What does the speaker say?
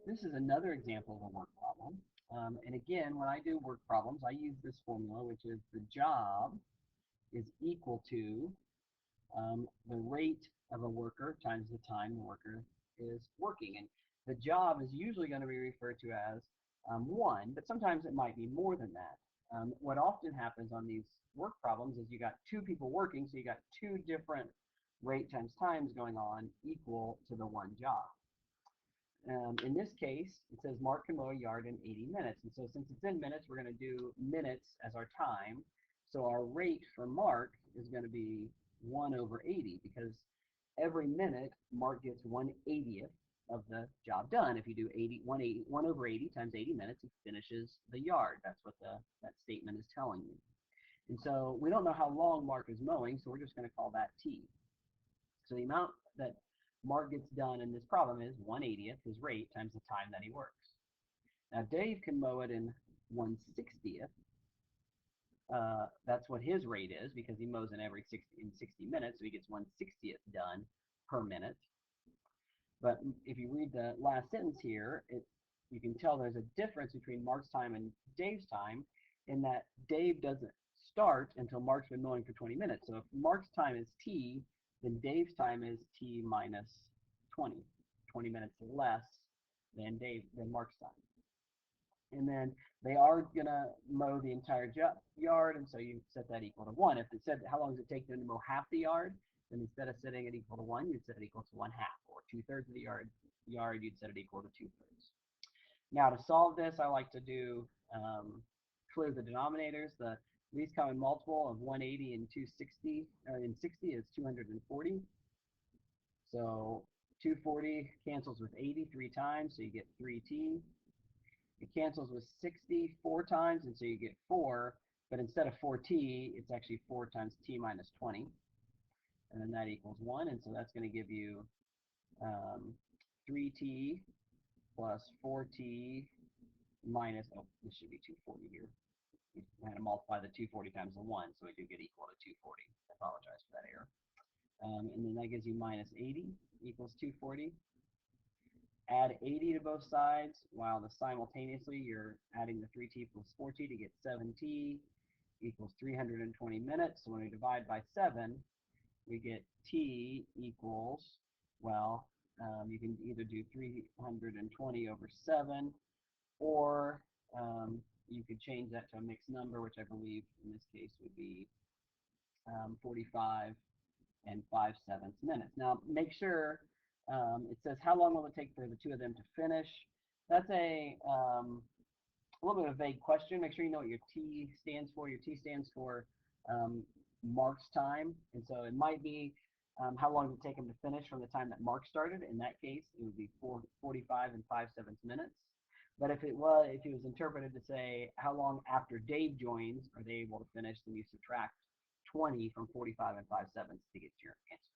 This is another example of a work problem. And again, when I do work problems, I use this formula, which is the job is equal to the rate of a worker times the time the worker is working. And the job is usually going to be referred to as 1, but sometimes it might be more than that. What often happens on these work problems is you got two people working, so you got two different rate times times going on equal to the one job. In this case, it says Mark can mow a yard in 80 minutes. And so since it's in minutes, we're going to do minutes as our time. So our rate for Mark is going to be 1 over 80 because every minute Mark gets 1/80th of the job done. If you do 1 over 80 times 80 minutes, he finishes the yard. That's what that statement is telling you. And so we don't know how long Mark is mowing, so we're just going to call that T. So the amount that Mark gets done in this problem is 1/80th, his rate, times the time that he works. Now Dave can mow it in 1/60th. That's what his rate is because he mows in 60 minutes, so he gets 1/60th done per minute. But if you read the last sentence here, you can tell there's a difference between Mark's time and Dave's time in that Dave doesn't start until Mark's been mowing for 20 minutes. So if Mark's time is T, then Dave's time is T minus 20, 20 minutes less than Mark's time. And then they are going to mow the entire yard, and so you set that equal to 1. If it said how long does it take them to mow half the yard, then instead of setting it equal to 1, you'd set it equal to 1/2, or 2/3 of the yard, you'd set it equal to 2/3. Now to solve this, I like to do clear the denominators. The least common multiple of 180 and 260 and 60 is 240. So 240 cancels with 80 3 times, so you get 3t. It cancels with 60 4 times, and so you get 4. But instead of 4t, it's actually 4 times t minus 20. And then that equals 1. And so that's going to give you 3t plus 4t minus, oh, this should be 240 here. We had to multiply the 240 times the 1, so we do get equal to 240. I apologize for that error. And then that gives you minus 80 equals 240. Add 80 to both sides, while simultaneously you're adding the 3t plus 4t to get 7t equals 320 minutes. So when we divide by 7, we get t equals, well, you can either do 320 over 7, or you could change that to a mixed number, which I believe in this case would be 45 and 5/7 minutes. Now make sure it says how long will it take for the two of them to finish. That's a little bit of a vague question. Make sure you know what your T stands for. Your T stands for Mark's time, and so it might be how long did it take him to finish from the time that Mark started. In that case, it would be 45 and 5/7 minutes. But if it was interpreted to say how long after Dave joins are they able to finish, then you subtract 20 from 45 and 5/7 to get your answer.